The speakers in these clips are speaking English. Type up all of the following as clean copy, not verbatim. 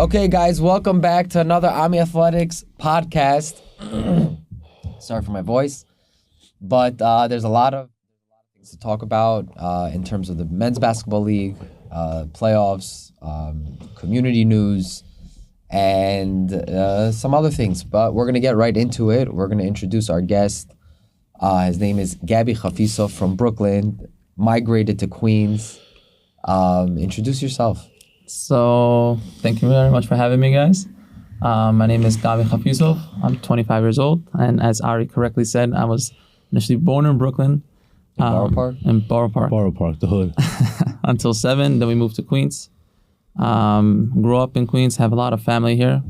Okay, guys, welcome back to another Ami Athletics podcast. Sorry for my voice, but there's a lot of things to talk about in terms of the men's basketball league, playoffs, community news, and some other things. But we're gonna get right into it. We're gonna introduce our guest. His name is Gabi Khafisov from Brooklyn, migrated to Queens. Introduce yourself. So, thank you very much for having me, guys. My name is Gabi Khafisov. I'm 25 years old, and as Ari correctly said, I was initially born in Brooklyn. In Borough Park? In Borough Park. Borough Park, the hood. Until 7, then we moved to Queens. Grew up in Queens, have a lot of family here.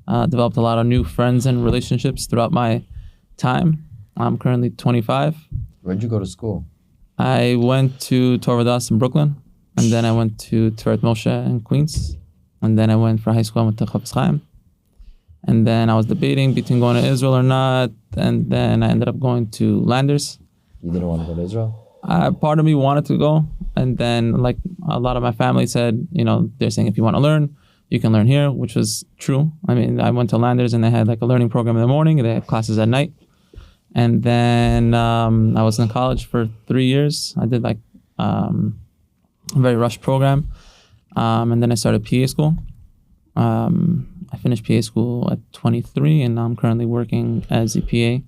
Developed a lot of new friends and relationships throughout my time. I'm currently 25. Where'd you go to school? I went to Torah Vodaas in Brooklyn, and then I went to Tiret Moshe in Queens, and then I went for high school. I went to Chofetz Chaim, and then I was debating between going to Israel or not, and then I ended up going to Landers. You didn't want to go to Israel? Part of me wanted to go, and then like a lot of my family said, you know, they're saying if you want to learn, you can learn here, which was true. I mean, I went to Landers and they had like a learning program in the morning, and they had classes at night. And then I was in college for 3 years. I did like a very rushed program. And then I started PA school. I finished PA school at 23, and now I'm currently working as a PA.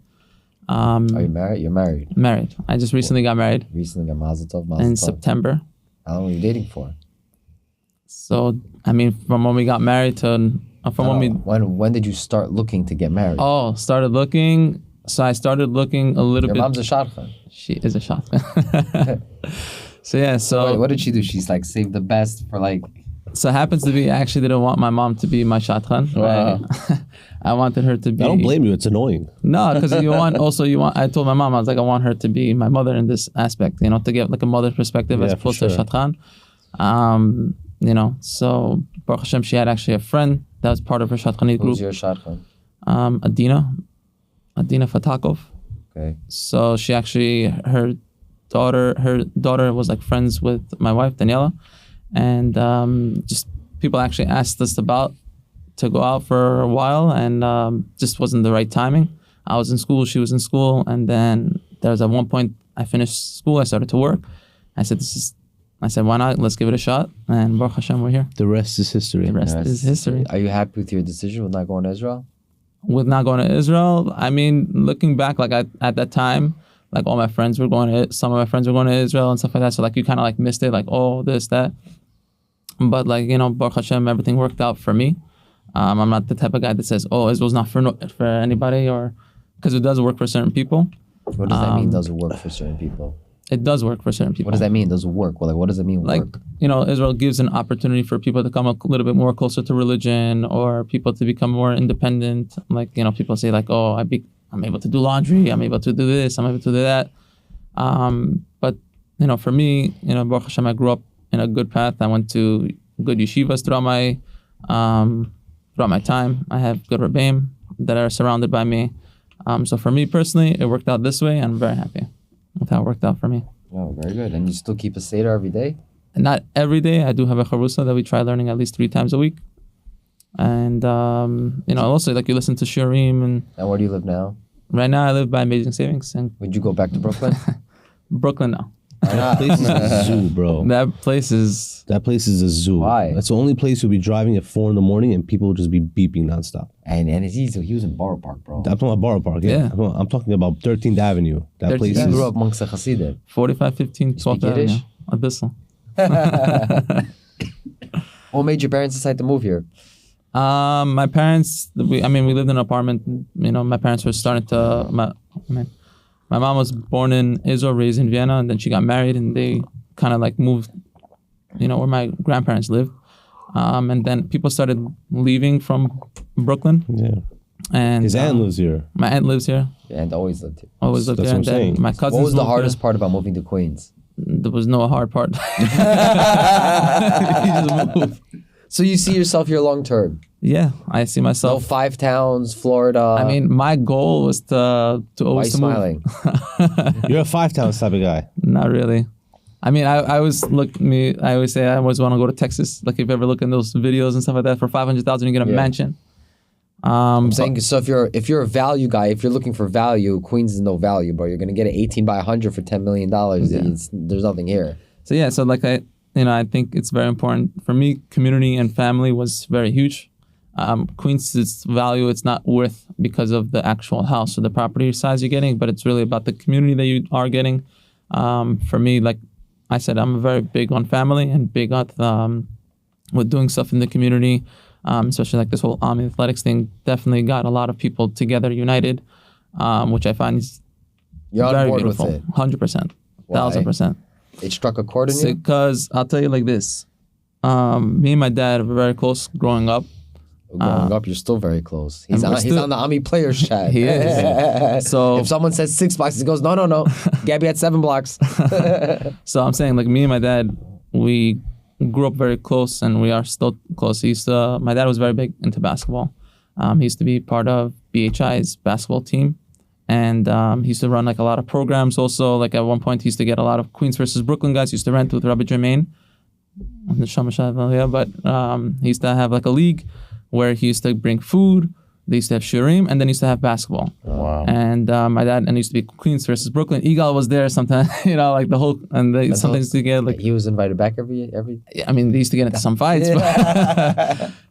Are you married? You're married? Married. I just recently got married. Recently got Mazel Tov. In September. How long were you dating for? So, I mean, from when we got married to... When did you start looking to get married? Oh, started looking... So I started looking a little bit... Your mom's a shadchan. She is a shadchan. So yeah, so... What did she do? She's like saved the best for like... So it happens to be, I actually didn't want my mom to be my shadchan. Wow. I wanted her to be... I don't blame you, it's annoying. No, because I told my mom, I was like, I want her to be my mother in this aspect, you know, to get like a mother perspective as opposed to a shadchan. You know, so Baruch Hashem, she had actually a friend that was part of her shadchanit group. Who's your shadchan? Adina Fatakov. Okay. So she actually, her daughter was like friends with my wife, Daniela. And just people actually asked us to go out for a while, and just wasn't the right timing. I was in school, she was in school, and then there was at one point I finished school, I started to work. I said, why not? Let's give it a shot. And Baruch Hashem, we're here. The rest is history. The rest is history. Are you happy with your decision with not going to Israel? With not going to Israel, I mean, looking back, like at that time, like all my friends were some of my friends were going to Israel and stuff like that. So like you kind of like missed it, like, oh, this, that. But like, you know, Baruch Hashem, everything worked out for me. I'm not the type of guy that says, oh, Israel's not for anybody, or because it does work for certain people. What does that mean? Does it work for certain people? It does work for certain people. What does that mean? Does it work? Well, like, what does it mean? Like, work? You know, Israel gives an opportunity for people to come a little bit more closer to religion, or people to become more independent. Like, you know, people say like, oh, I'm able to do laundry, I'm able to do this, I'm able to do that. But, you know, for me, you know, Baruch Hashem, I grew up in a good path. I went to good yeshivas throughout my time. I have good rebbeim that are surrounded by me. So for me personally, it worked out this way, and I'm very happy with how it worked out for me. Oh, very good. And you still keep a Seder every day? Not every day. I do have a charusa that we try learning at least 3 times a week. And, you know, also like you listen to Shirim. And where do you live now? Right now I live by Amazing Savings. And would you go back to Brooklyn? Brooklyn, no. That place is a zoo, bro. That place is a zoo. Why? That's the only place you'll be driving at 4 a.m. and people will just be beeping nonstop. And it's easy. He was in Borough Park, bro. I'm talking about Borough Park, yeah. I'm talking about 13th Avenue. That place You is... grew up amongst the Hasidim. 45, 15, 12th Avenue. Abyssal. What made your parents decide to move here? My parents, we lived in an apartment. You know, my parents were starting to... My mom was born in Israel, raised in Vienna, and then she got married, and they kind of like moved, you know, where my grandparents lived. And then people started leaving from Brooklyn. Yeah. And his aunt lives here. My aunt lives here. Your aunt always lived here. Always lived That's here. what And I'm then saying. my cousins. What was the moved hardest here. part about moving to Queens? There was no hard part. You just move. So you see yourself here long term? Yeah, I see No myself. 5 towns, Florida. I mean, my goal was to why are you always to move. smiling? You're a 5 towns type of guy. Not really. I mean, I always say I always want to go to Texas. Like if you ever look in those videos and stuff like that, for $500,000 you get a mansion. I'm saying, so if you're a value guy, if you're looking for value, Queens is no value, bro. You're gonna get an 18 by 100 for $10 million. There's nothing here. So yeah, so like I think it's very important for me. Community and family was very huge. Queens' value, it's not worth because of the actual house or the property size you're getting, but it's really about the community that you are getting. For me, like I said, I'm very big on family and big on with doing stuff in the community. Especially like this whole Army Athletics thing definitely got a lot of people together, united, which I find is very beautiful. With it? 100%, 1,000%. It struck a chord in you? Because I'll tell you like this, me and my dad were very close growing up. Growing up, you're still very close. He's on the Army players chat. He is. So if someone says 6 blocks, he goes, no. Gabby had 7 blocks. So I'm saying like me and my dad, we grew up very close and we are still close. My dad was very big into basketball. He used to be part of BHI's basketball team. And he used to run like a lot of programs also. Like at one point he used to get a lot of Queens versus Brooklyn guys. He used to rent with Rabbi Jermaine. But he used to have like a league where he used to bring food. They used to have shirim, and then he used to have basketball. Wow. And my dad, and it used to be Queens versus Brooklyn. Eagle was there sometimes, like the whole, and they sometimes used to get like. He was invited back every. Yeah, I mean, they used to get into some fights,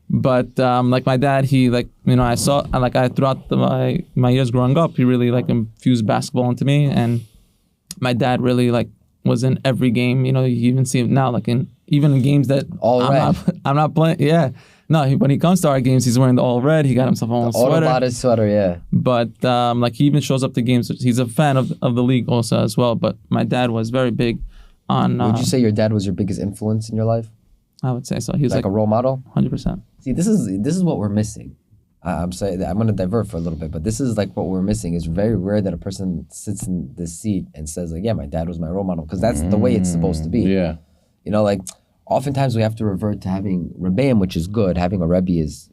but like my dad, he like, I saw, like throughout my years growing up, he really like infused basketball into me, and my dad really like was in every game. You even see him now, like even in games that I'm not playing. Yeah. No, when he comes to our games, he's wearing the all red. He got himself a sweater. Sweater, yeah. But like he even shows up to games. He's a fan of the league also as well. But my dad was very big on. Would you say your dad was your biggest influence in your life? I would say so. He was like a role model. 100%. See, this is what we're missing. I'm saying that I'm going to divert for a little bit, but this is like what we're missing. It's very rare that a person sits in this seat and says like, yeah, my dad was my role model, because that's the way it's supposed to be. Yeah. Like. Oftentimes we have to revert to having Rebbeim, which is good. Having a Rebbe is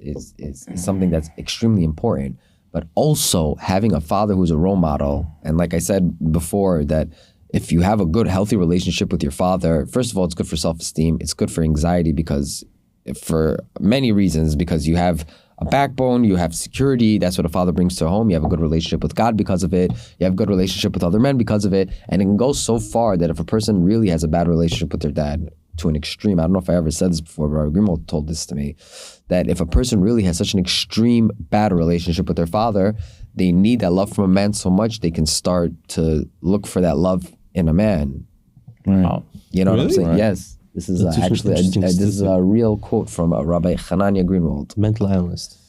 something that's extremely important. But also having a father who's a role model. And like I said before, that if you have a good, healthy relationship with your father, first of all, it's good for self-esteem. It's good for anxiety for many reasons, because you have a backbone, you have security. That's what a father brings to a home. You have a good relationship with God because of it. You have a good relationship with other men because of it. And it can go so far that if a person really has a bad relationship with their dad, to an extreme, I don't know if I ever said this before, but Grimo told this to me, that if a person really has such an extreme bad relationship with their father, they need that love from a man so much they can start to look for that love in a man. Right. You know what I'm saying? Right. Yes. This is actually this is a real quote from Rabbi Hanania Greenwald, mental analyst.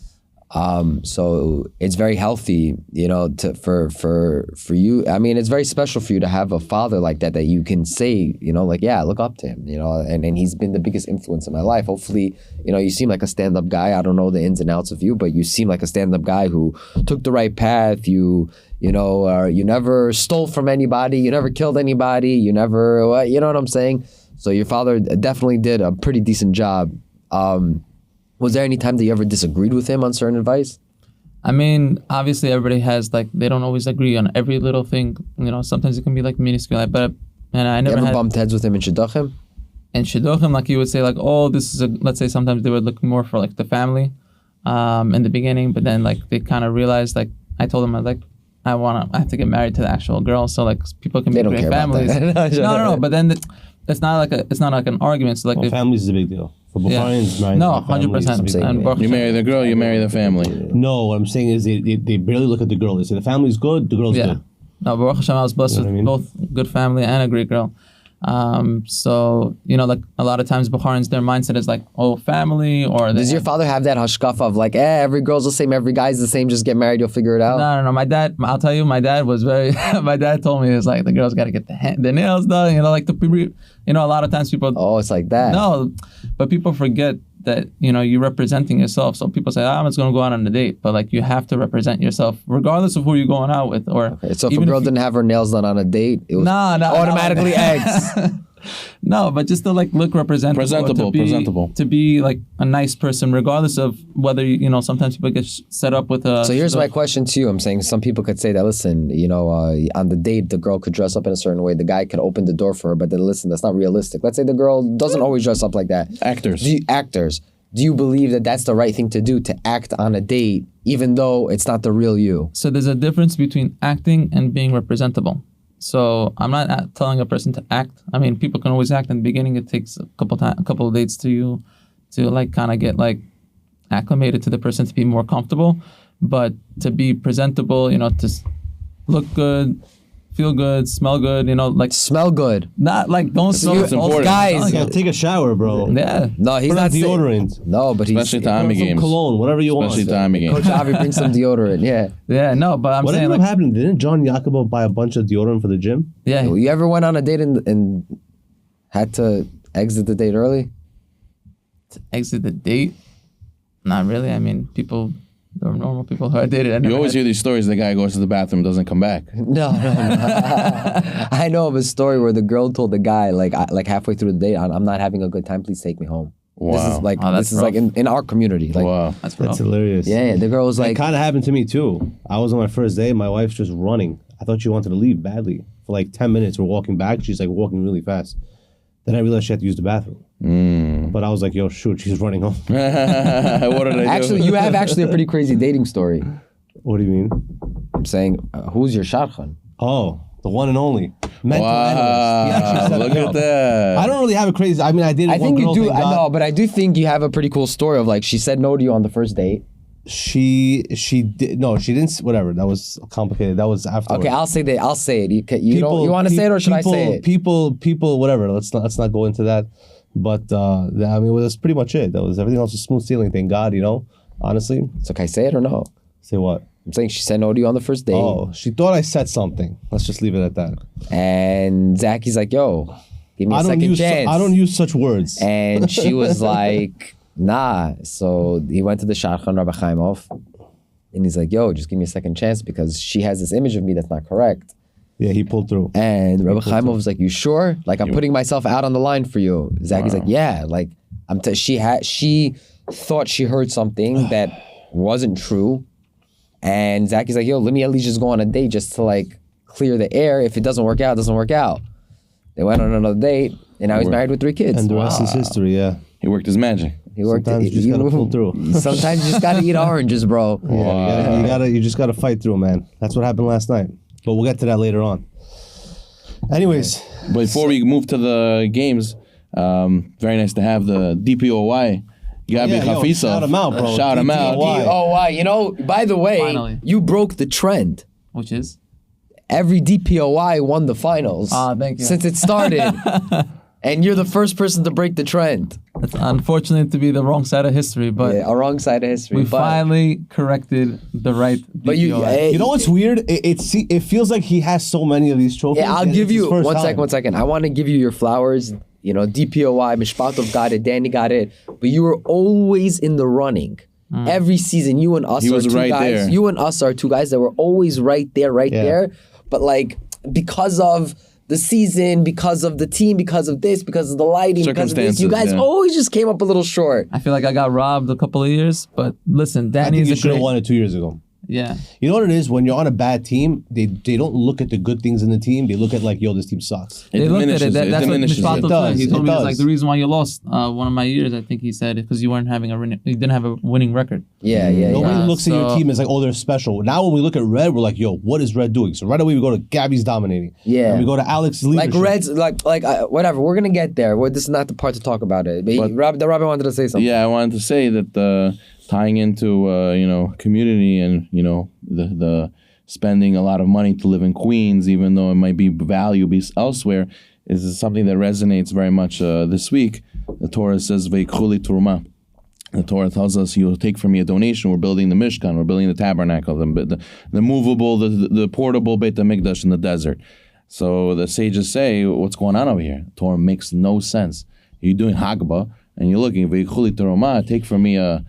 So it's very healthy, for you. I mean, it's very special for you to have a father like that you can say, like, yeah, I look up to him, and he's been the biggest influence in my life. Hopefully, you seem like a stand-up guy. I don't know the ins and outs of you, but you seem like a stand-up guy who took the right path. You never stole from anybody. You never killed anybody. You never, you know what I'm saying? So your father definitely did a pretty decent job. Was there any time that you ever disagreed with him on certain advice? I mean, obviously everybody has, like, they don't always agree on every little thing. Sometimes it can be like minuscule. But I never had bumped heads with him in Shidduchim? In Shidduchim, like, he would say like, oh, this is let's say sometimes they would look more for like the family in the beginning, but then like they kind of realized, like, I told them, I was like, I have to get married to the actual girl, so like people can be great families. No, but then it's not like an argument. So like families is a big deal. For Bahrain's married. No, 100%. You marry the girl, you marry the family. No, what I'm saying is they barely look at the girl. They say the family's good, the girl's good. No, Baruch Hashem, I was blessed with both good family and a great girl. So, like a lot of times Bahrain's, their mindset is like, oh, family, or... Does your father have that hashkafa of like, every girl's the same, every guy's the same, just get married, you'll figure it out? No. My dad, I'll tell you, my dad was very... my dad told me, it's like, the girls got to get the nails done, like a lot of times people... Oh, it's like that. No, but people forget that, you're representing yourself. So people say, I'm just going to go out on a date. But like, you have to represent yourself regardless of who you're going out with. Or okay, so if a girl didn't have her nails done on a date, it was automatically eggs. No, but just to like look representable. Or Presentable. To be like a nice person, regardless of whether, sometimes people get set up with a... So here's my question to you. I'm saying some people could say that, listen, on the date, the girl could dress up in a certain way. The guy could open the door for her, but then listen, that's not realistic. Let's say the girl doesn't always dress up like that. Actors. Do you believe that that's the right thing to do, to act on a date, even though it's not the real you? So there's a difference between acting and being representable. So I'm not telling a person to act. I mean, people can always act in the beginning. It takes a couple of dates to like kind of get like acclimated to the person, to be more comfortable. But to be presentable, to look good, feel good, smell good, like Smell good. not like don't smell it's important. Guys. Yeah, take a shower, bro. Yeah. No, he's Put on not saying- deodorant. No, but he's... Especially to Army Some games. cologne, whatever you want. Especially to Army games. Coach Avi brings some deodorant, yeah. Yeah, no, but I'm What saying ended like, up happening? Didn't John Jacobo buy a bunch of deodorant for the gym? yeah. You ever went on a date and had to exit the date early? To exit the date? Not really. I mean, there were normal people who I dated. I never You always had- hear these stories. The guy goes to the bathroom, doesn't come back. No. I know of a story where the girl told the guy, like halfway through the date, I'm not having a good time, please take me home. This is Wow. like Oh, that's this is like in our community. Like, Wow. That's rough. That's hilarious. yeah, the girl was It like, kind of happened to me too. I was on my first day. My wife's just running. I thought she wanted to leave badly. For like 10 minutes, we're walking back. She's like walking really fast. Then I realized she had to use the bathroom. But I was like, yo, shoot, she's running home. What did I do? actually, you have actually a pretty crazy dating story. What do you mean? I'm saying, who's your shadchan? Oh, the one and only. Mental analyst. He actually Wow. set Look it at up. that. I don't really have a crazy. I mean, I dated I one think you girl, do. thank I God. know, but I do think you have a pretty cool story of like she said no to you on the first date. She did. No, she didn't. Whatever. That was complicated. That was afterwards. Okay, I'll say that. I'll say it. You want to say it or should I say it? People, whatever. Let's not go into that. But I mean, that's pretty much it. That was everything else was smooth sailing. Thank God, honestly. So can I say it or no? Say what? I'm saying she said no to you on the first date. Oh, she thought I said something. Let's just leave it at that. And Zacky's like, yo, give me a second chance. I don't use such words. And she was like, nah. So he went to the Shadchan, Rabbi Chaimov, and he's like, yo, just give me a second chance because she has this image of me that's not correct. Yeah, he pulled through. And Rabbi Chaimov was like, you sure? Like, I'm putting myself out on the line for you. Zacky's like, yeah. Like, she thought she heard something that wasn't true. And Zacky's like, yo, let me at least just go on a date just to like clear the air. If it doesn't work out, it doesn't work out. They went on another date, and now he's married with 3 kids. And the rest is history. Yeah. He worked his magic. He worked. Sometimes you just gotta pull through. Sometimes you just gotta eat oranges, bro. Yeah, you just gotta fight through, man. That's what happened last night. But we'll get to that later on. Anyways, Before we move to the games, very nice to have the DPOY. Gabi Yeah, yo, Hafizov. shout him out, bro. Shout him out. DPOY. Oh, wow. By the way, Finally. you broke the trend. Which is? Every DPOY won the finals. Thank you. Since it started. And you're the first person to break the trend. It's unfortunate to be the wrong side of history, but Yeah, a wrong side of history. we but, finally corrected the right But you, DPOI. you know what's weird? It feels like he has so many of these trophies. Yeah, I'll and give it's his you first one time. second. I want to give you your flowers. DPOY, Mishpatov got it, Danny got it, but you were always in the running. Every season, you and us He are was two right guys. there. You and us are two guys that were always right there. But like because of the season, because of the team, because of this, because of the lighting, because of this, you guys Circumstances, yeah. always just came up a little short. I feel like I got robbed a couple of years, but listen, I Danny think is you a should have great... won it 2 years ago. Yeah. You know what it is? When you're on a bad team, they don't look at the good things in the team. They look at like, yo, this team sucks. They looked at it. That's what diminishes Mishpato it. It does, said. He told it me it's does. like the reason why you lost one of my years. I think he said because you didn't have a winning record. Yeah. Nobody looks at your so- team as like, oh, they're special. Now when we look at Red, we're like, yo, what is Red doing? So right away we go to Gabby's dominating. Yeah. And we go to Alex's leadership. Like Reds, whatever. We're gonna get there. This is not the part to talk about it. But Robin wanted to say something. Yeah, I wanted to say that tying into community and the spending a lot of money to live in Queens, even though it might be value elsewhere, is something that resonates very much this week. The Torah says "Ve'ikhu turuma." The Torah tells us, "You'll take from me a donation." We're building the Mishkan. We're building the tabernacle, the movable, the portable Beit HaMikdash in the desert. So the sages say, "What's going on over here?" The Torah makes no sense. You're doing Hagbah and you're looking "Ve'ikhu turuma." Take from me a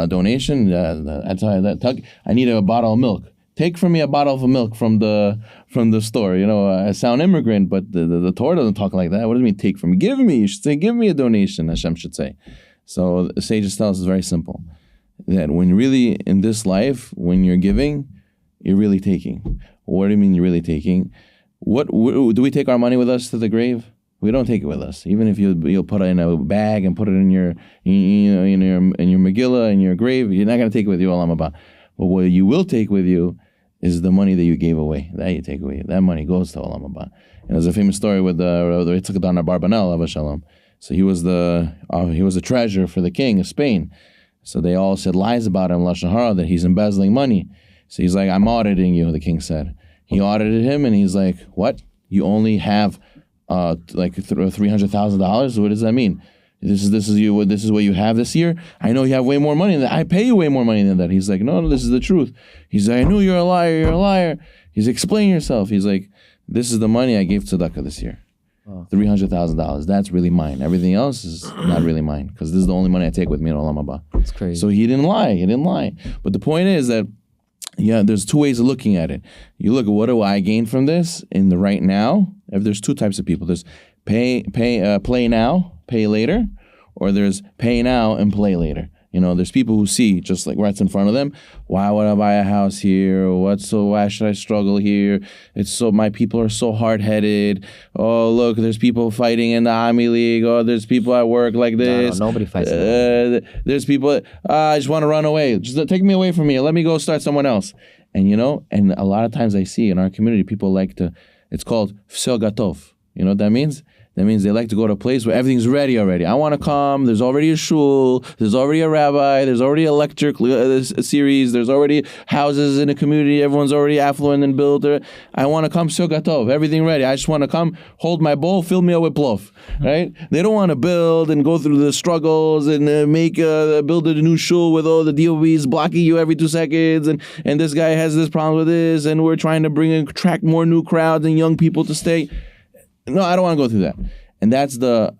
donation. I tell you that I need a bottle of milk. take from me a bottle of milk from the store. I sound immigrant, but the Torah doesn't talk like that. What does it mean take from me? Give me. You should say, give me a donation, Hashem should say. So the sages tell us it's very simple. That when really in this life, when you're giving, you're really taking. What do you mean you're really taking? What do we take our money with us to the grave? We don't take it with us. Even if you'll put it in a bag and put it in your Megillah, in your grave, you're not going to take it with you, Olam Haba. But what you will take with you is the money that you gave away. That you take away. That money goes to Olam Haba. And there's a famous story with the Yitzchak Dan Abarbanel, Abba Shalom. So he was the treasurer for the king of Spain. So they all said lies about him, Lashon Hara, that he's embezzling money. So he's like, I'm auditing you, the king said. He audited him and he's like, what? You only have $300,000? What does that mean? This is what you have this year? I know you have way more money than that. I pay you way more money than that. He's like, no, this is the truth. He's like, I know you're a liar. He's like, explain yourself. He's like, this is the money I gave tzedakah this year. $300,000. That's really mine. Everything else is not really mine because this is the only money I take with me in Olam Haba. That's crazy. So he didn't lie. But the point is that, there's two ways of looking at it. You look at what do I gain from this in the right now. If there's two types of people, there's play now, pay later, or there's pay now and play later. There's people who see just like what's in front of them. Why would I buy a house here? Why should I struggle here? My people are so hard-headed. Oh, look, there's people fighting in the Army League. Oh, there's people at work like this. No, nobody fights. There's people, I just want to run away. Just take me away from here. Let me go start someone else. And, and a lot of times I see in our community, people like to, it's called V'sel Gatov. You know what that means? That means they like to go to a place where everything's ready already. I want to come. There's already a shul. There's already a rabbi. There's already a lecture series. There's already houses in the community. Everyone's already affluent and built. I want to come. Gatov. Everything ready. I just want to come, hold my bowl, fill me up with plov. Right? They don't want to build and go through the struggles and build a new shul with all the DOBs blocking you every 2 seconds. And this guy has this problem with this. And we're trying to attract more new crowds and young people to stay. No, I don't want to go through that. And that's the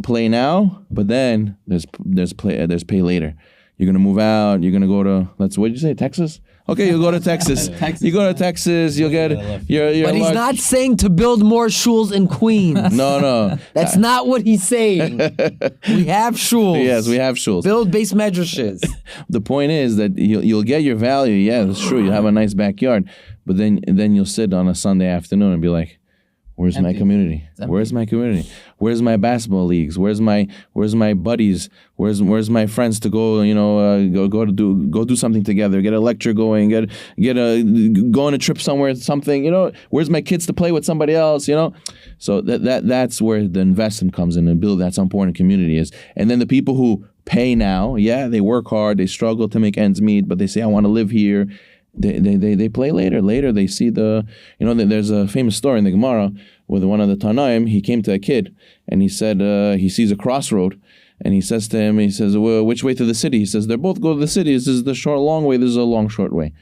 play now, but then there's pay later. You're going to move out, you're going to go to, what did you say, Texas? Okay, you'll go to Texas. You go to Texas, you'll get your But he's not saying to build more shuls in Queens. No. That's not what he's saying. We have shuls. Yes, we have shuls. Build base medrashes. The point is that you'll get your value. Yeah, that's true. You have a nice backyard. But then you'll sit on a Sunday afternoon and be like, where's my community? Where's my community? Where's my basketball leagues? Where's my buddies? Where's my friends to go? Go do something together. Get a lecture going. Go on a trip somewhere. Something. Where's my kids to play with somebody else? So that's where the investment comes in and build. That's how important community is. And then the people who pay now, they work hard. They struggle to make ends meet, but they say I want to live here. They play later. Later they see there's a famous story in the Gemara with one of the Tanaim. He came to a kid and he said he sees a crossroad and he says to him, well, which way to the city? He says, they both go to the city. This is the short long way. This is a long short way.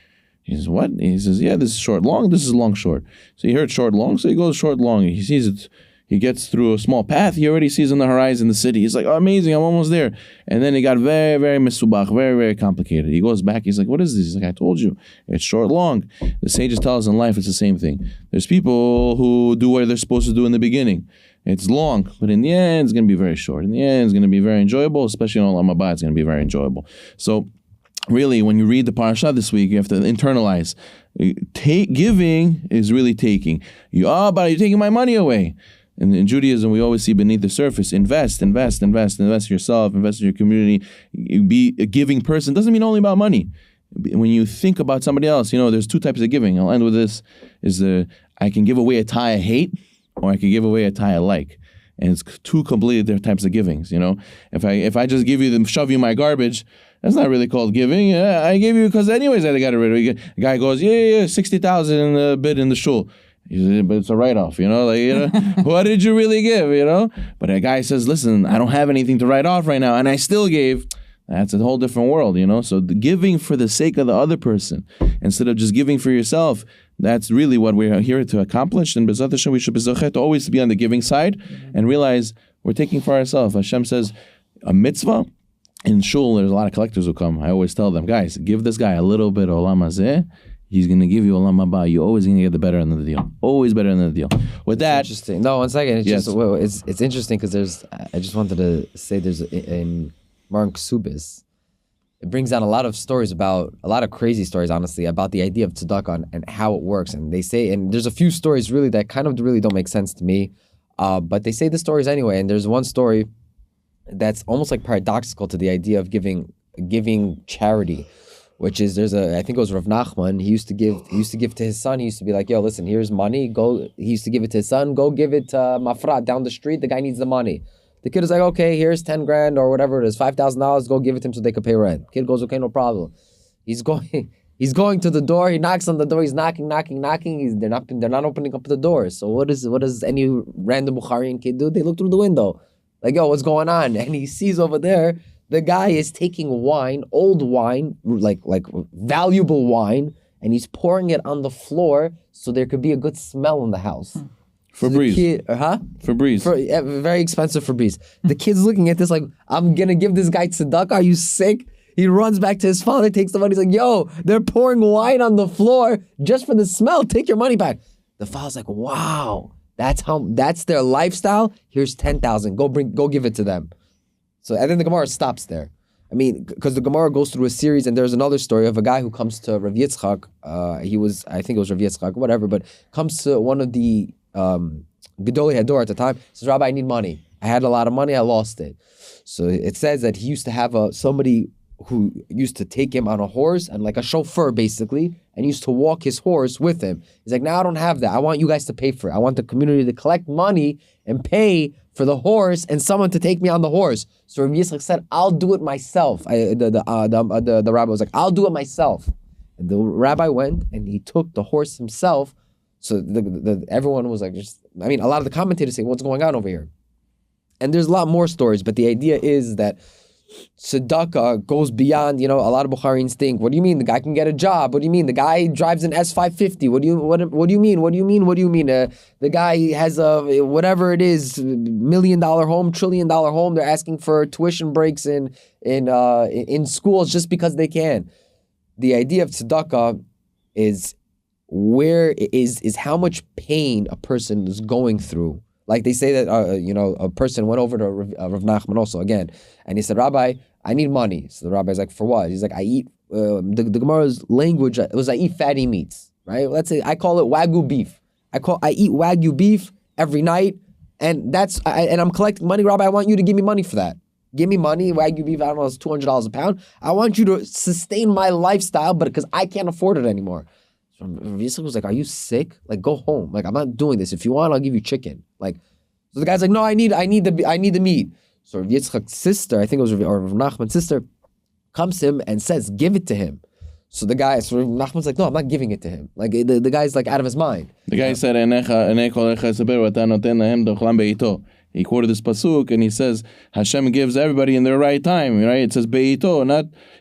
He says, what? He says, yeah, this is short long. This is long short. So he heard short long, so he goes short long. He sees it. He gets through a small path. He already sees on the horizon the city. He's like, oh, amazing, I'm almost there. And then it got very, very misubach, very, very complicated. He goes back. He's like, what is this? He's like, I told you. It's short, long. The sages tell us in life it's the same thing. There's people who do what they're supposed to do in the beginning. It's long, but in the end, it's going to be very short. In the end, it's going to be very enjoyable, especially in Olam Haba, it's going to be very enjoyable. So really, when you read the parasha this week, you have to internalize. Giving is really taking. But you're taking my money away. And in Judaism, we always see beneath the surface, invest in yourself, invest in your community. Be a giving person. Doesn't mean only about money. When you think about somebody else, there's two types of giving. I'll end with this, I can give away a tie I hate, or I can give away a tie I like. And it's two completely different types of givings, If I just shove you my garbage, that's not really called giving. I gave you because anyways I got it rid of it. The guy goes, 60,000 in the bid in the shul. But it's a write-off, what did you really give, But a guy says, listen, I don't have anything to write off right now, and I still gave. That's a whole different world, So the giving for the sake of the other person, instead of just giving for yourself, that's really what we're here to accomplish. And B'ezrat Hashem, we should be zochet to always be on the giving side and realize we're taking for ourselves. Hashem says, a mitzvah, in shul, there's a lot of collectors who come. I always tell them, guys, give this guy a little bit of olam hazeh. he's going to give you olam haba. You're always going to get the better end of the deal. Always better end of the deal. With that, Interesting. No, 1 second. It's Yes. just well, it's interesting because I just wanted to say there's in Mark Subis. It brings down a lot of stories about a lot of crazy stories, honestly, about the idea of tzedakah and how it works. And they say, and there's a few stories really that kind of really don't make sense to me, but they say the stories anyway. And there's one story that's almost like paradoxical to the idea of giving charity, which is I think it was Rav Nachman. He used to give to his son. He used to be like, yo, listen, here's money. Go. He used to give it to his son. Go give it to Mafrat down the street. The guy needs the money. The kid is like, okay, here's 10 grand or whatever it is, $5,000. Go give it to him so they could pay rent. Kid goes, okay, no problem. He's going to the door. He knocks on the door. He's knocking. They're not opening up the door. So what does any random Bukharian kid do? They look through the window, like, yo, what's going on? And he sees over there the guy is taking wine, old wine, like valuable wine, and he's pouring it on the floor so there could be a good smell in the house. Febreze. Febreze. Very expensive Febreze. The kid's looking at this like, I'm gonna give this guy tzedakah. Are you sick? He runs back to his father, takes the money. He's like, yo, they're pouring wine on the floor just for the smell. Take your money back. The father's like, wow, that's their lifestyle. Here's 10,000. Go give it to them. So, and then the Gemara stops there. I mean, because the Gemara goes through a series, and there's another story of a guy who comes to Rav Yitzchak. I think it was Rav Yitzchak, whatever, but comes to one of the Gedolei Hador at the time, says, Rabbi, I need money. I had a lot of money, I lost it. So it says that he used to have somebody who used to take him on a horse and like a chauffeur basically, and used to walk his horse with him. He's like, now I don't have that. I want you guys to pay for it. I want the community to collect money and pay for the horse and someone to take me on the horse. So Rav Yitzchak said, I'll do it myself. The rabbi was like, I'll do it myself. And the rabbi went and he took the horse himself. So everyone was like, a lot of the commentators say, what's going on over here? And there's a lot more stories, but the idea is that tzedakah goes beyond, a lot of Bukharians think, what do you mean? The guy can get a job. What do you mean? The guy drives an S550. What do you mean? The guy has a, whatever it is, $1 million home, $1 trillion home. They're asking for tuition breaks in schools just because they can. The idea of tzedakah is how much pain a person is going through. Like they say that, a person went over to Rav Nachman also again, and he said, Rabbi, I need money. So the rabbi's like, for what? He's like, I eat, the Gemara's language was, I eat fatty meats, right? Let's say, I call it Wagyu beef. I eat Wagyu beef every night, and and I'm collecting money. Rabbi, I want you to give me money for that. Give me money, Wagyu beef, I don't know, it's $200 a pound. I want you to sustain my lifestyle, but because I can't afford it anymore. So Rav Yitzchak was like, are you sick? Like, go home. Like, I'm not doing this. If you want, I'll give you chicken. Like, so the guy's like, no, I need the meat. So Rav Yitzchak's sister, I think it was Rav Nachman's sister, comes to him and says, give it to him. So Rav Nachman's like, no, I'm not giving it to him. Like, the guy's like out of his mind. The guy said, he quoted this pasuk and he says, Hashem gives everybody in their right time, right? It says beito,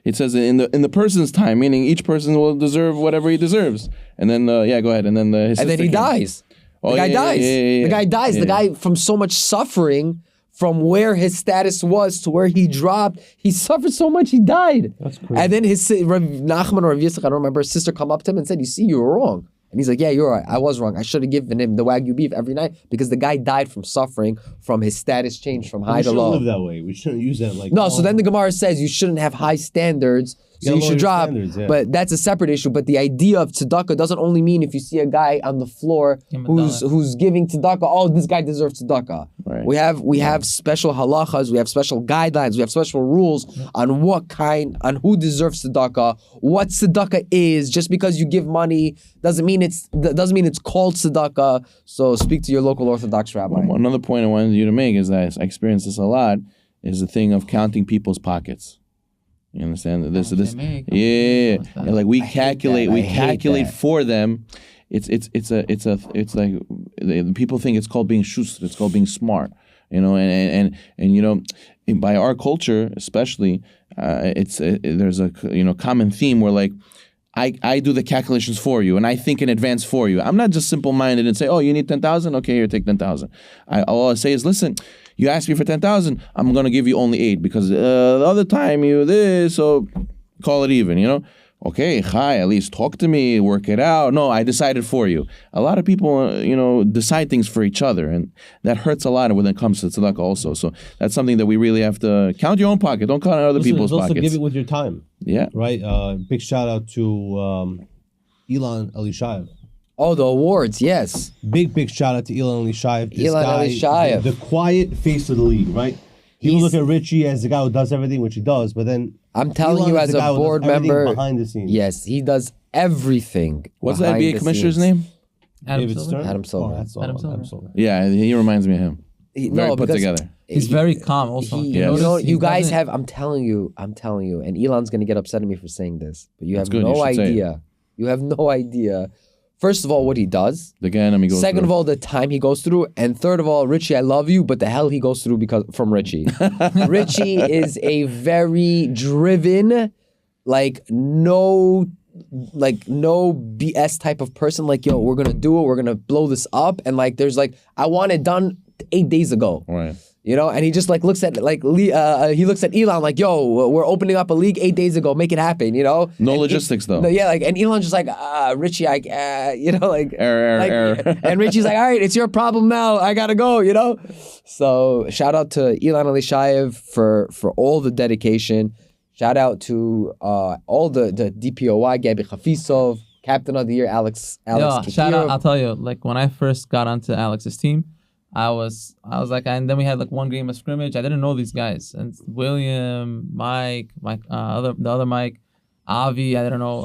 it says in the person's time, meaning each person will deserve whatever he deserves. And then go ahead. And then he dies. The guy dies. The guy dies. The guy, from so much suffering, from where his status was to where he dropped, he suffered so much, he died. That's crazy. And then his Rav Nachman or Rav Yitzchak, I don't remember, his sister come up to him and said, you see, you were wrong. And he's like, yeah, you're right. I was wrong. I should have given him the Wagyu beef every night because the guy died from suffering, from his status change from high to low. We shouldn't live that way. We shouldn't use that like... No, so then the Gemara says you shouldn't have high standards, so you should drop. But that's a separate issue. But the idea of tzedakah doesn't only mean if you see a guy on the floor who's giving tzedakah, oh, this guy deserves tzedakah. Right. We have special halachas, we have special guidelines, we have special rules on who deserves tzedakah, what tzedakah is. Just because you give money doesn't mean it's called tzedakah. So speak to your local Orthodox rabbi. Well, another point I wanted you to make is that I experience this a lot, is the thing of counting people's pockets. You understand this? Like we calculate for them. It's like people think it's called being shuster. It's called being smart. And by our culture especially, there's a common theme where like I do the calculations for you and I think in advance for you. I'm not just simple-minded and say, oh, you need 10,000? Okay, here, take 10,000. All I say is, listen, you asked me for 10,000, I'm going to give you only 8 because the other time you this, so call it even, okay, Chai, at least talk to me, work it out. No, I decided for you. A lot of people, decide things for each other, and that hurts a lot when it comes to tzedakah also. So that's something that we really have to count your own pocket. Don't count other people's also pockets. give it with your time. Yeah. Right? Big shout out to Elon Elishayev. Oh, the awards, yes. Big shout out to Elon Elishayev. This Elon guy, Elishayev. The quiet face of the league, right? People look at Richie as the guy who does everything, which he does, but then I'm telling Elon you, is as the guy a who does board everything member, behind the scenes. yes, he does everything. What's the behind NBA the commissioner's scenes. name? David Stern? Adam Silver. Oh, that's all. Adam Silver. Adam Silver. Yeah, he reminds me of him. Very put because together. He's very calm also. You guys have, I'm telling you, and Elon's going to get upset at me for saying this, but you That's have good, no you should say it. idea. You have no idea. First of all, what he does. Second of all, the time he goes through. And third of all, Richie, I love you, but the hell he goes through from Richie. Richie is a very driven, no BS type of person. Like, yo, we're going to do it. We're going to blow this up. And there's I want it done 8 days ago. Right. And he just looks at he looks at Elon like, yo, we're opening up a league 8 days ago, make it happen, No and logistics though. Yeah, and Elon's just Richie, error. And Richie's like, all right, it's your problem now, I gotta go, So shout out to Elon Elishayev for all the dedication. Shout out to all the DPOY, Gabi Khafisov, Captain of the Year, Alex Shout out, Kikirov. I'll tell you, when I first got onto Alex's team, I was like, and then we had one game of scrimmage. I didn't know these guys, and William, Mike, the other Mike, Avi. I don't know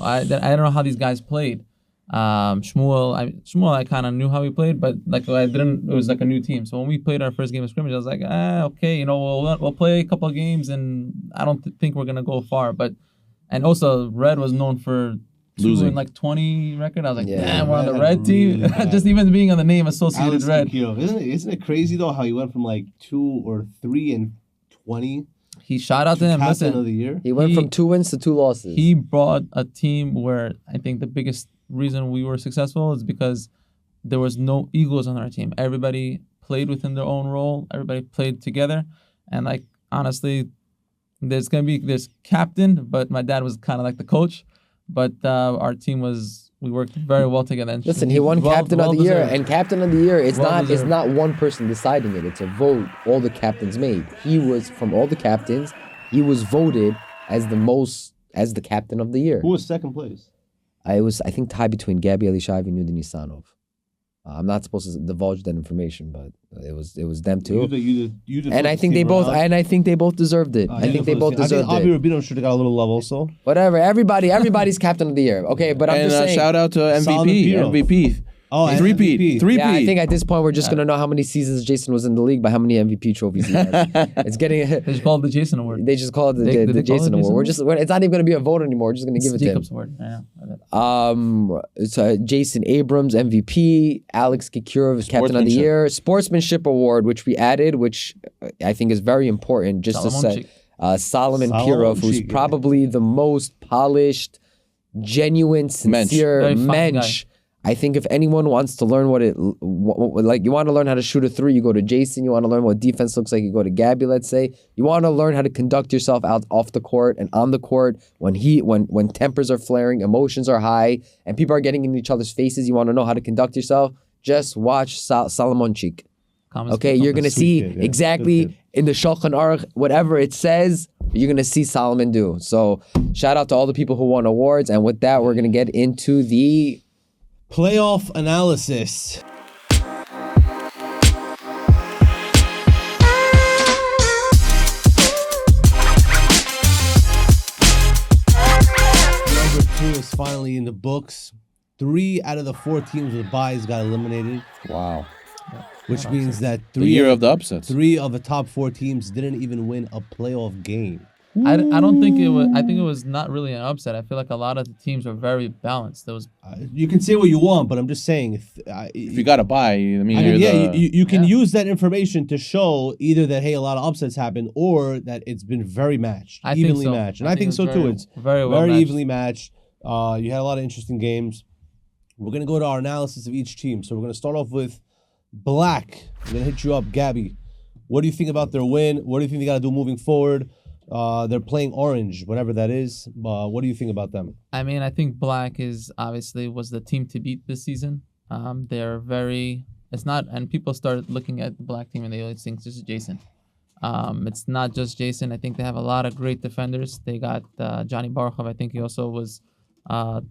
how these guys played. Shmuel, I kind of knew how he played, but I didn't. It was a new team. So when we played our first game of scrimmage, I was like, okay, we'll play a couple of games, and I don't think we're gonna go far. And also Red was known for losing 20 record. I was like, damn, we're on the Red team. Really Just even being on the name associated Alex Red. Kikirov. Isn't it crazy though how he went from 2 or 3 and 20? He shout out to him. Captain Listen, of the year. He went from 2 wins to 2 losses. He brought a team where I think the biggest reason we were successful is because there was no egos on our team. Everybody played within their own role. Everybody played together. And honestly, there's captain, but my dad was kind of like the coach. But our team we worked very well together. And listen, he won Captain of the Year, and Captain of the Year is Well-deserved. not one person deciding it. It's a vote all the captains made. He was, from all the captains, he was voted as the Captain of the Year. Who was second place? I think tied between Gabi Elishayev and Yuda Nisanov. I'm not supposed to divulge that information, but it was them two. And I think they both deserved it. I think they both deserved Avi it. Rabino should have got a little love also. Whatever. Everybody's Captain of the Year. Okay, but I'm And just saying. shout out to Solid MVP. hero. MVP. Oh, and MVP. Three-peat. Yeah, I think at this point we're just gonna know how many seasons Jason was in the league by how many MVP trophies he has. It's getting. They just called it the Jason Award. They just call it Did they the call it Jason Jason Award. It's not even gonna be a vote anymore. We're just gonna give it to him. Jacobs Award. I know. It's Jason Abrams MVP, Alex Kikirov is Captain of the Sportsmanship. Year, Sportsmanship Award, which we added, which I think is very important. Just to say, Solomon Pirov, who's Shalom probably the most polished, genuine, sincere Very fun mensch. I think if anyone wants to learn you want to learn how to shoot a 3, you go to Jason. You want to learn what defense looks like, you go to Gabby, let's say. You want to learn how to conduct yourself out off the court and on the court when tempers are flaring, emotions are high, and people are getting in each other's faces. You want to know how to conduct yourself? Just watch Salomonchik. Okay, you're going to see kid, yeah. exactly Good kid. in the Shulchan Aruch, whatever it says, you're going to see Solomon do. So shout out to all the people who won awards. And with that, we're going to get into the Playoff analysis. Number 2 is finally in the books. 3 out of the 4 teams with byes got eliminated, Wow. which means that The year of the upsets. 3 of the top 4 teams didn't even win a playoff game. I don't think it was. I think it was not really an upset. I feel like a lot of the teams were very balanced. There was You can say what you want, but I'm just saying. If you got to buy, You can use that information to show either that, hey, a lot of upsets happened, or that it's been very matched, I think evenly so. matched. And I I think think so it was too. very- It's very well very matched. evenly matched. You had a lot of interesting games. We're going to go to our analysis of each team. So we're going to start off with Black. I'm going to hit you up, Gabby. What do you think about their win? What do you think they got to do moving forward? They're playing Orange, whatever that is. What do you think about them? I mean, I think Black is obviously was the team to beat this season. They're very. It's not, and people start looking at the Black team and they always think this is Jason. It's not just Jason. I think they have a lot of great defenders. They got Johnny Barkov. I think he also was top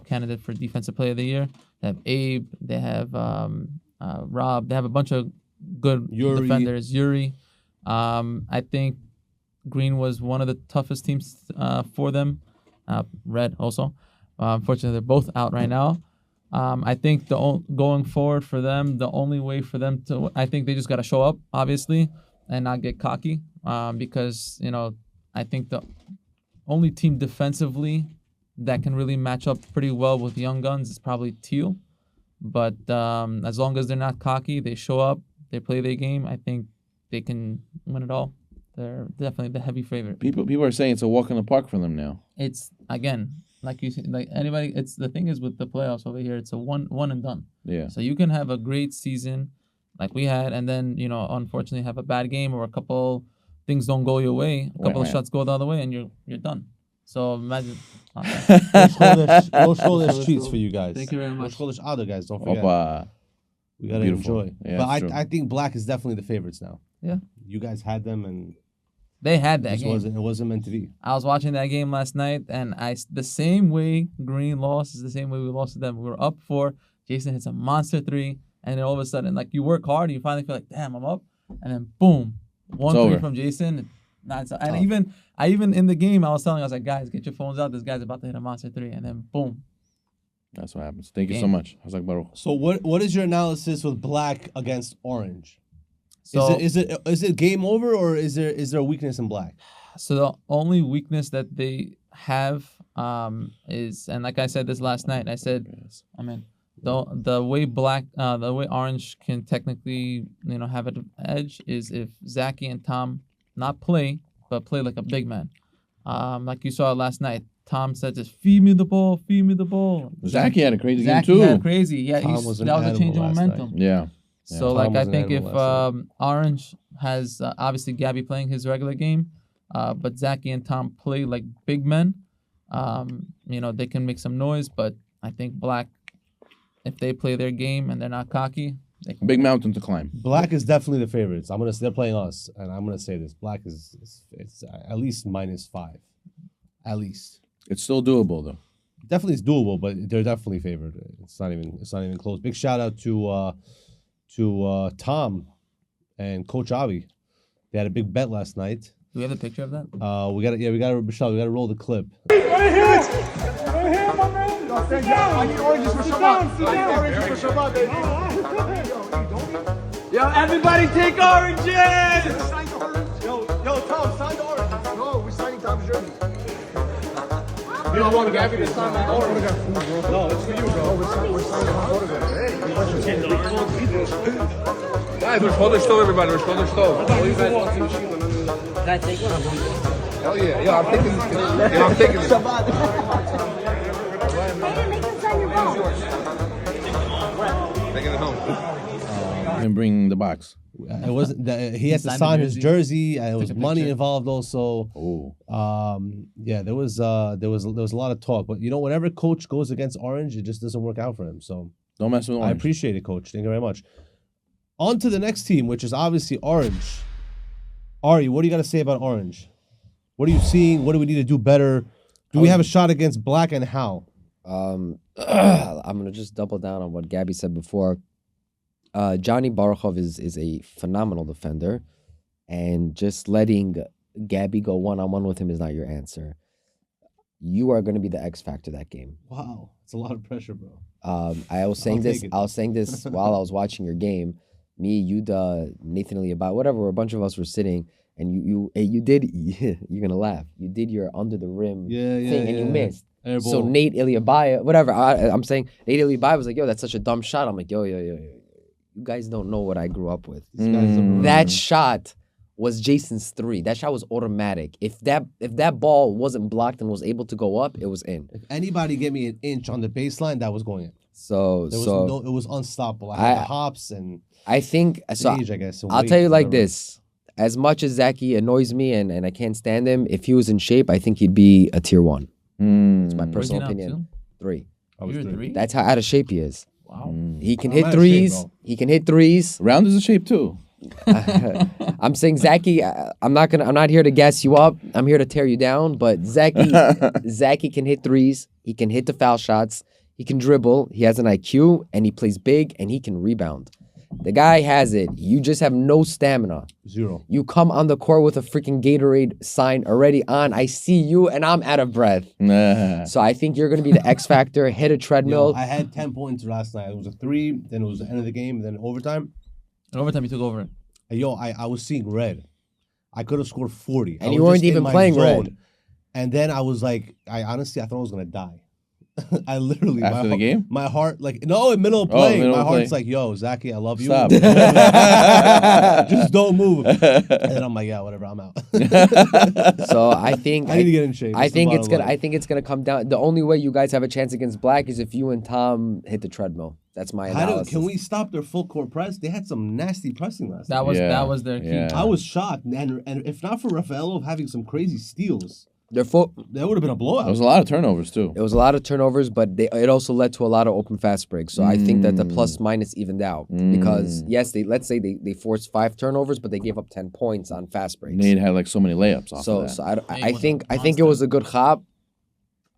candidate for Defensive Player of the Year. They have Abe. They have Rob. They have a bunch of good defenders. Yuri. I think Green was one of the toughest teams for them. Red also. Unfortunately, they're both out right now. I think going forward for them, the only way for them to, I think they just got to show up, obviously, and not get cocky. Because, I think the only team defensively that can really match up pretty well with Young Guns is probably Teal. But as long as they're not cocky, they show up, they play their game, I think they can win it all. They're definitely the heavy favorite. People are saying it's a walk in the park for them now. It's, again, like you said, like anybody, it's the thing is with the playoffs over here, it's a one and done. Yeah. So you can have a great season like we had, and then, unfortunately have a bad game or a couple things don't go your way, a couple of shots go the other way, and you're done. So imagine. No shoulder treats for you guys. Thank you very much. No other guys, don't forget. Opa. We gotta Beautiful. enjoy. Yeah, but I think Black is definitely the favorites now. Yeah. You guys had them, and They had that game. it wasn't meant to be. I was watching that game last night, and the same way Green lost is the same way we lost to them. We were up 4. Jason hits a monster 3, and then all of a sudden, like, you work hard, and you finally feel like, damn, I'm up, and then boom, 1-3 from Jason. And I even in the game, I was like, guys, get your phones out. This guy's about to hit a monster 3, and then boom. That's what happens. Thank you so much. Hazak Baruch. So what is your analysis with Black against Orange? So is it game over, or is there a weakness in Black? So the only weakness that they have is, and like I said this last night, I said, the way the way Orange can technically have an edge is if Zachy and Tom not play, but play like a big man. Like you saw last night, Tom said, just feed me the ball. Zachy had a crazy game Zachy too. had crazy. Yeah, Tom was that was a change of momentum. Yeah. So, Tom I was an think if animal Orange has, obviously Gabby playing his regular game, but Zachy and Tom play like big men, they can make some noise. But I think Black, if they play their game and they're not cocky, they can Big mountain to climb. Black is definitely the favorites. They're playing us, and I'm gonna say this: Black is it's at least -5, at least. It's still doable though. Definitely, it's doable, but they're definitely favored. It's not even close. Big shout out to Tom and Coach Avi. They had a big bet last night. Do we have a picture of that? We gotta roll the clip. I need oranges for Shabbat. I need oranges for Shabbat, baby. Yo, everybody take oranges! Yo, Tom, sign the oranges. No, we're signing Tom's jersey. You don't want Gabby to sign my autograph. No, it's for you, bro. We're signing my autograph. Guys, we're supposed to show everybody. We're supposed to show. All you guys want to see. Can I take one? Hell yeah. Yo, I'm taking this. Yo, I'm taking this. Taking it home. And bring the box. It wasn't that he had to sign his jersey, and it was money involved also. Yeah, there was a lot of talk, but whenever Coach goes against Orange, it just doesn't work out for him. So don't mess with Orange. I appreciate it, Coach. Thank you very much. On to the next team, which is obviously Orange. Ari, what do you got to say about Orange? What are you seeing? What do we need to do better? Do we have a shot against Black, and how? I'm gonna just double down on what Gabby said before. Johnny Barkov is a phenomenal defender, and just letting Gabby go one-on-one with him is not your answer. You are going to be the X factor that game. Wow, it's a lot of pressure, bro. I was saying this while I was watching your game. Me, Yuda, Nathan Eliabai, whatever, a bunch of us were sitting, and you did. You're gonna laugh. You did your under the rim thing, and you missed. Airball. So Nate Eliabai, whatever. I'm saying Nate Eliabai was like, "Yo, that's such a dumb shot." I'm like, "Yo. You guys don't know what I grew up with." That shot was Jason's 3. That shot was automatic. If that ball wasn't blocked and was able to go up, it was in. If anybody gave me an inch on the baseline, that was going in. It was unstoppable. I had the hops and I think so. age, I guess. I'll tell you like this. as much as Zaki annoys me and I can't stand him, if he was in shape, I think he'd be a tier 1. It's my Where's he personal now, opinion. two? 3. I was You're three. 3? That's how out of shape he is. Wow. He can I'm hit out of shape, threes. bro. He can hit threes. Round is a shape too. I'm saying Zaki. I'm not here to gas you up. I'm here to tear you down. But Zaki can hit threes. He can hit the foul shots. He can dribble. He has an IQ, and he plays big, and he can rebound. The guy has it. You just have no stamina. 0. You come on the court with a freaking Gatorade sign already on. I see you, and I'm out of breath. Nah. So I think you're gonna be the X factor. Hit a Yo, treadmill. I had 10 points last night. It was a 3, then it was the end of the game, then overtime. In overtime, you took over it. And yo, I was seeing red. I could have scored 40. And I you was weren't just in even my playing zone. red. And then I was like, I honestly thought I was gonna die. I literally After the game? my heart like no in middle of playing. middle My of heart's play. like, yo, Zaki, I love you. Stop. Just don't move. And then I'm like, yeah, whatever, I'm out. So I think I need to get in shape. I That's the think it's bottom gonna. line. I think it's gonna come down. The only way you guys have a chance against Black is if you and Tom hit the treadmill. That's my analysis. Can we stop their full court press? They had some nasty pressing last night. That was their key. Yeah. I was shocked, and if not for Rafaelo having some crazy steals, Their foot. that would have been a blowout. There was a lot of turnovers too. It was a lot of turnovers, but it also led to a lot of open fast breaks. So I think that the plus minus evened out because yes, let's say they forced 5 turnovers, but they gave up 10 points on fast breaks. Nate had like so many layups off So of that. so Nate I was think a I think it monster. was a good chop.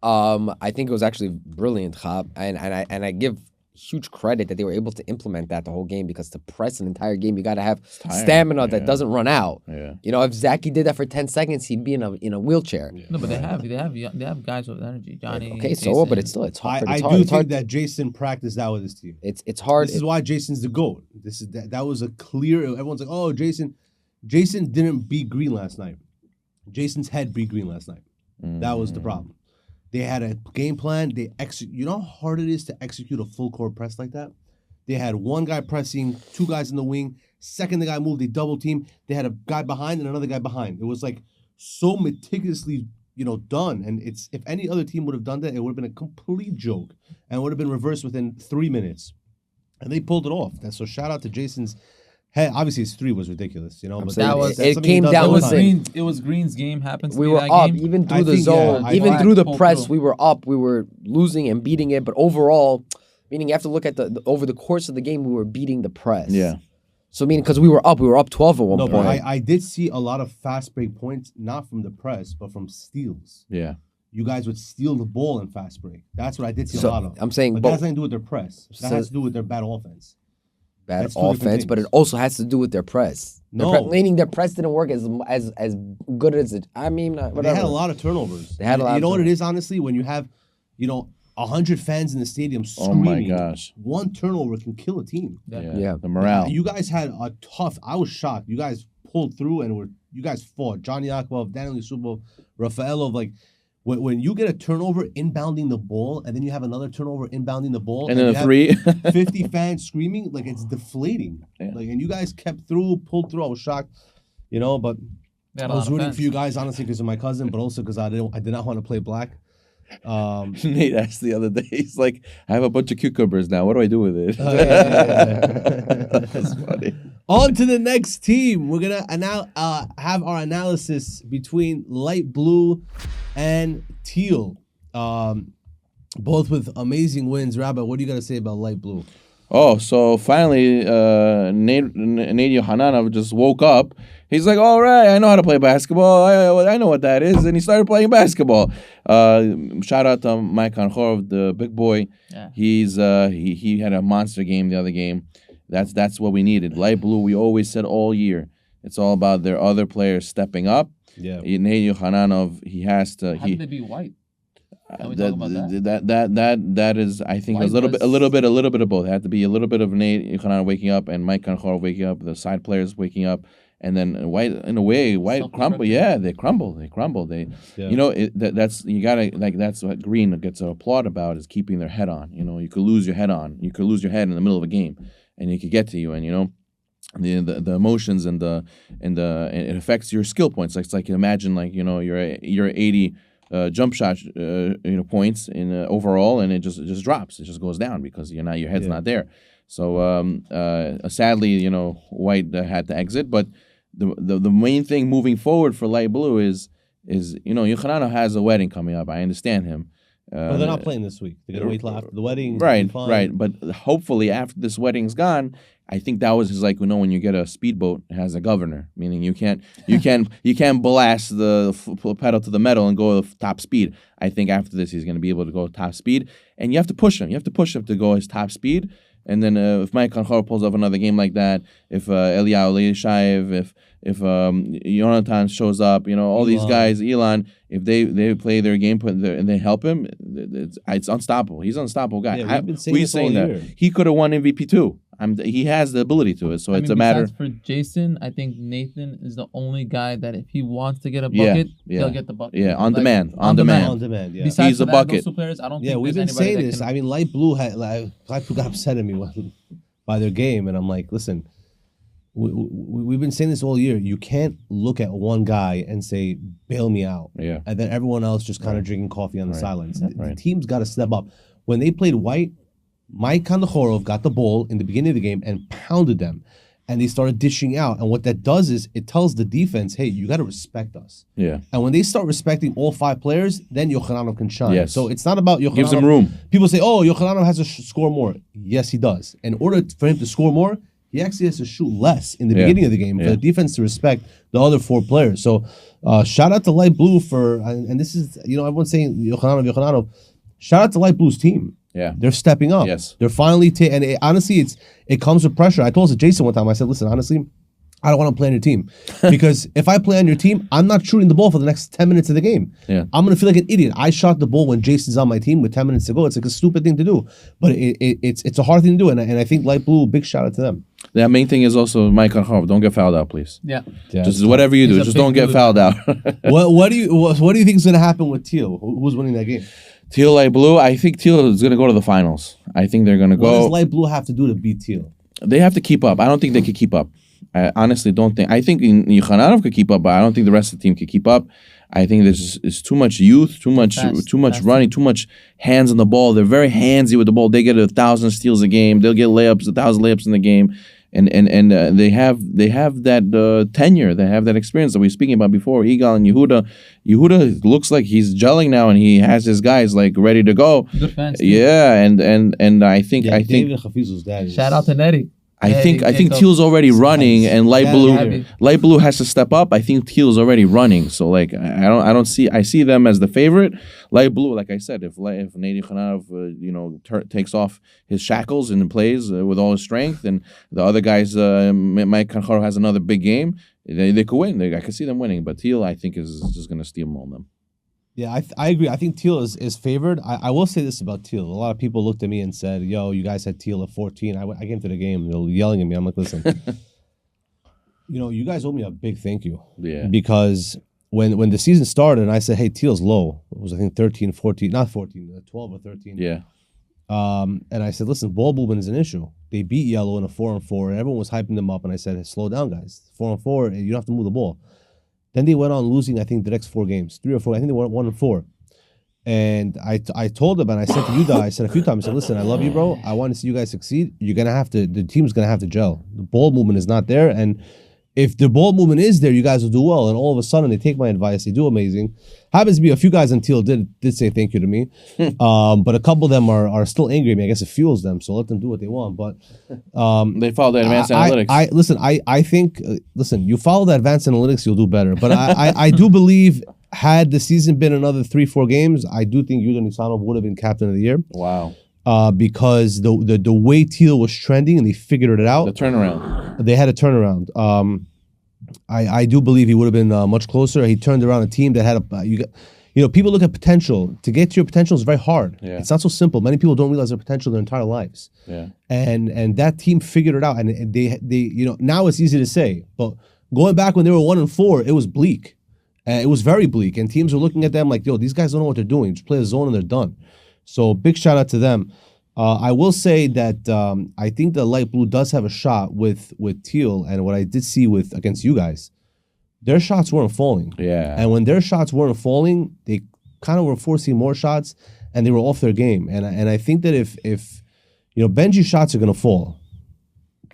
I think it was actually brilliant chop, and I give huge credit that they were able to implement that the whole game because to press an entire game you got to have tiring, stamina that yeah. doesn't run out. Yeah. You know, if Zaki did that for 10 seconds, he'd be in a wheelchair. No, but they have guys with energy. Johnny. Okay, so Jason. but it's still it's hard. I It's do hard. It's think hard. that Jason practiced that with his team. It's hard. This is why Jason's the GOAT. That was a clear. Everyone's like, oh, Jason didn't beat Green last night. Jason's head beat Green last night. That was the problem. They had a game plan. You know how hard it is to execute a full court press like that? They had one guy pressing, 2 guys in the wing. Second, the guy moved, they double team. They had a guy behind and another guy behind. It was like so meticulously, done. And if any other team would have done that, it would have been a complete joke and would have been reversed within 3 minutes. And they pulled it off. So shout out to Jason's head. Obviously, his 3 was ridiculous, but saying that was- it something he came does down all with the was time. It was Green's game. Happens. To we be were that up game. even through I the think, zone, yeah, even Black through the pulled press. through. We were up. We were losing and beating it, but overall, meaning you have to look at the over the course of the game, we were beating the press. Yeah. So meaning because we were up 12 at one No, point. but I did see a lot of fast break points, not from the press, but from steals. Yeah. You guys would steal the ball in fast break. That's what I did see So, a lot of. I'm saying but both- that has nothing to do with their press. That So- has to do with their bad offense. Bad That's 2 different offense, but it things. also has to do with their press. No. Meaning their press didn't work as good as it. I mean, whatever. They had a lot of turnovers. They had a lot You of know what it turnovers. is, honestly? When you have, 100 fans in the stadium Oh screaming, my gosh. one turnover can kill a team. Yeah. The morale. You guys had a tough. I was shocked. You guys pulled through and you guys fought. Johnny Yakov, Daniel Yusupov, Rafaelov. Like when you get a turnover inbounding the ball, and then you have another turnover inbounding the ball, and then you a have 3. 50 fans screaming, like it's deflating. Yeah. Like, and you guys kept through, pulled through. I was shocked, but They had a I was lot of rooting fans. for you guys, honestly, because of my cousin, but also because I did not want to play Black. Nate asked the other day, he's like, I have a bunch of cucumbers now. What do I do with it? That's funny. On to the next team. We're gonna have our analysis between light blue and teal. Both with amazing wins. Rabbi, what do you got to say about light blue? Oh, so finally, Nate Yohananov just woke up. He's like, all right, I know how to play basketball. I know what that is. And he started playing basketball. Shout out to Mike Kanchorov, the big boy. Yeah. He's he had a monster game the other game. That's what we needed. Light blue, we always said all year. It's all about their other players stepping up. Yeah. Nate Yohananov, he has to. How did they be white? Can we That, talk about that? that is, I think, White a little was- bit of both. It had to be a little bit of Nate Yochanan waking up and Mike Kanchorov waking up, the side players waking up, and then White, in a way, White crumble. Yeah, they crumble. They, that's you gotta that's what Green gets applaud about is keeping their head on. You could lose your head on. You could lose your head in the middle of a game, and it could get to you. And the emotions and it affects your skill points. It's like imagine you're 80. Jump shot, points in overall, and it just drops. It just goes down because your head's not there. So sadly, White had to exit, but the main thing moving forward for Light Blue is Yochanan has a wedding coming up. I understand him. But they're not playing this week. They're gonna wait till after the wedding. Right. But hopefully after this wedding's gone, I think that was his when you get a speedboat, it has a governor, meaning you can't blast the pedal to the metal and go top speed. I think after this he's gonna be able to go top speed, and you have to push him. You have to push him to go his top speed. And then if Mike Kaykov pulls off another game like that, if Eliyahu Leishayev, if Jonathan shows up, all these guys, Elon, if they play their game and they help him, it's unstoppable. He's an unstoppable guy. Yeah, we've been saying this all year. He could have won MVP too. He has the ability to it, so it's a matter. For Jason, I think Nathan is the only guy that if he wants to get a bucket, he'll get the bucket. Yeah, on demand. Yeah. Besides He's a bucket. Those two players, I don't Yeah, think we've been there's anybody saying that this. can- I mean, Light Blue got upset at me by their game, and I'm like, listen, we've been saying this all year. You can't look at one guy and say, bail me out. Yeah. And then everyone else just kind of drinking coffee on the sidelines. Right. The team's got to step up. When they played White, Mike Kaykov got the ball in the beginning of the game and pounded them. And they started dishing out. And what that does is it tells the defense, hey, you got to respect us. Yeah. And when they start respecting all 5 players, then Yochanan can shine. Yes. So it's not about Yochanan. Gives him room. People say, oh, Yochanan has to score more. Yes, he does. In order for him to score more, he actually has to shoot less in the beginning of the game for the defense to respect the other 4 players. So shout out to Light Blue for, and this is, everyone's saying Yochanan. Shout out to Light Blue's team. Yeah. They're stepping up. Yes. They're finally honestly, it comes with pressure. I told Jason one time, I said, listen, honestly, I don't want to play on your team. Because if I play on your team, I'm not shooting the ball for the next 10 minutes of the game. Yeah. I'm going to feel like an idiot. I shot the ball when Jason's on my team with 10 minutes to go. It's like a stupid thing to do. But it's a hard thing to do. And I think Light Blue, big shout out to them. The main thing is also Mike Kaykov. Don't get fouled out, please. Yeah. Just whatever you do, just don't get fouled out. What do you think is going to happen with Teal? Who's winning that game? Teal, Light Blue. I think Teal is going to go to the finals. I think they're going to What go. does Light Blue have to do to beat Teal? They have to keep up. I don't think they could keep up. I honestly don't think. I think Yochanan could keep up, but I don't think the rest of the team could keep up. I think there's too much youth, too much running, too much hands on the ball. They're very handsy with the ball. They get 1,000 steals a game. They'll get 1,000 layups in the game, and they have that tenure. They have that experience that we were speaking about before. Igal and Yehuda. Yehuda looks like he's gelling now, and he has his guys like ready to go. Good fans. Too. Yeah, and I think David Hafiz's dad. Shout out to Nettie. I think Teal's already running, and Light Blue has to step up. I think Teal's already running, so like I see them as the favorite. Light Blue, like I said, if Nady Khanov takes off his shackles and plays with all his strength, and the other guys, Mike Kaykov has another big game, they could win. I could see them winning, but Teal I think is just going to steamroll them. Yeah, I agree. I think Teal is favored. I will say this about Teal. A lot of people looked at me and said, yo, you guys had Teal at 14. I came to the game. They were yelling at me. I'm like, listen, you guys owe me a big thank you. Yeah. Because when the season started and I said, hey, Teal's low. It was, I think, 13, 14, not 14, 12 or 13. Yeah. And I said, listen, ball movement is an issue. They beat Yellow in a 4-on-4, and everyone was hyping them up. And I said, hey, slow down, guys. 4-on-4, you don't have to move the ball. Then they went on losing, I think, the next 4 games, 3 or 4. I think they went 1-4. And I told them, and I said to you, I said a few times, I said, listen, I love you, bro. I want to see you guys succeed. The team's going to have to gel. The ball movement is not there. And if the ball movement is there, you guys will do well. And all of a sudden, they take my advice. They do amazing. Happens to be a few guys on Teal did say thank you to me. But a couple of them are still angry at me. I guess it fuels them. So let them do what they want. But they follow the advanced analytics. I think, you follow the advanced analytics, you'll do better. But I do believe had the season been another 3-4 games, I do think Yuda Nisanov would have been captain of the year. Wow. Because the way Teal was trending and they figured it out. The turnaround. They had a turnaround. I do believe he would have been much closer. He turned around a team that had people look at potential. To get to your potential is very hard. Yeah. It's not so simple. Many people don't realize their potential their entire lives. Yeah. And that team figured it out. And they now it's easy to say, but going back when they were 1-4, it was bleak. It was very bleak, and teams were looking at them like, yo, these guys don't know what they're doing. Just play a zone and they're done. So big shout out to them. I will say that I think the Light Blue does have a shot with Teal, and what I did see against you guys, their shots weren't falling. Yeah. And when their shots weren't falling, they kind of were forcing more shots, and they were off their game. And I think that if Benji's shots are going to fall.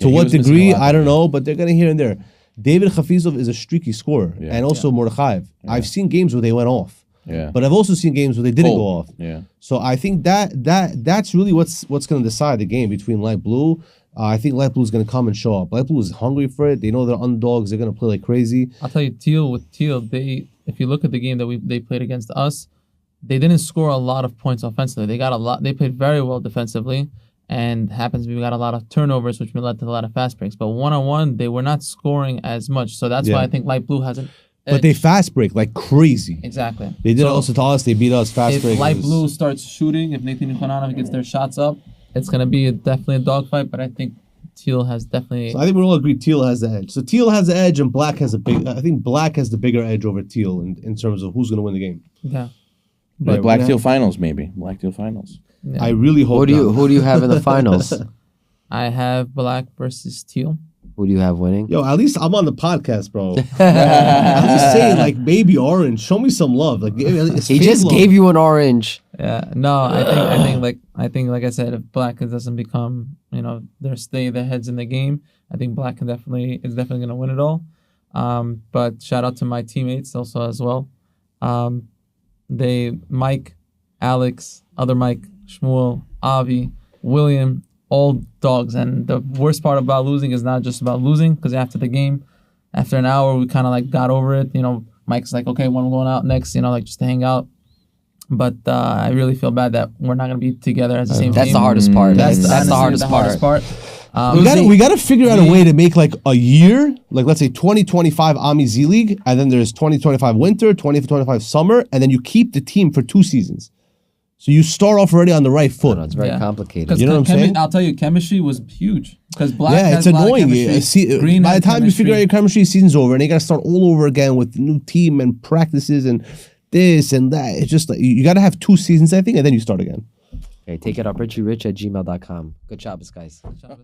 To what degree, I don't know, but they're going to here and there. David Khafizov is a streaky scorer, and also Mordekhaev. I've seen games where they went off. Yeah. But I've also seen games where they didn't go off. Yeah. So I think that's really what's going to decide the game between Light Blue. I think Light Blue is going to come and show up. Light Blue is hungry for it. They know they're underdogs. They're going to play like crazy. I'll tell you, Teal, if you look at the game that they played against us, they didn't score a lot of points offensively. They played very well defensively, and happens we got a lot of turnovers, which led to a lot of fast breaks. But one-on-one, they were not scoring as much. So that's why I think Light Blue hasn't. But they fast break like crazy. Exactly. They did it also to us. They beat us fast break. If Light Blue starts shooting, if Nathan Yukonanov gets their shots up, it's going to be definitely a dogfight. But I think Teal has definitely. So I think we all agree Teal has the edge. So Teal has the edge, and Black has I think Black has the bigger edge over Teal in terms of who's going to win the game. Yeah. But Black Teal finals, maybe. Black Teal finals. Yeah. I really hope. Who do you have in the finals? I have Black versus Teal. Who do you have winning? Yo, at least I'm on the podcast, bro. I'm just saying, like, baby Orange, show me some love. Like, he just gave you an orange. Yeah, no, I think like I said, if Black doesn't become, their heads in the game, I think Black is definitely going to win it all. But shout out to my teammates also as well. Mike, Alex, other Mike, Shmuel, Avi, William, all dogs. And the worst part about losing is not just about losing, because after the game, after an hour, we kind of like got over it. Mike's like, okay, when we're going out next, just to hang out. But I really feel bad that we're not going to be together as the same team. That's the hardest part. That's the hardest part. We got to figure out a way to make like a year, like let's say 2025 Ami Z League, and then there's 2025 winter, 2025 summer, and then you keep the team for 2 seasons. So you start off already on the right foot. No, it's very complicated. You know what I'm saying? I'll tell you, chemistry was huge. Because Black it's has a lot of annoying. Green By the time you chemistry. figure out your chemistry, season's over, and you got to start all over again with new team and practices and this and that. It's just like you got to have 2 seasons, I think, and then you start again. Okay, take it up, richierich@gmail.com. Good job, guys. Good job.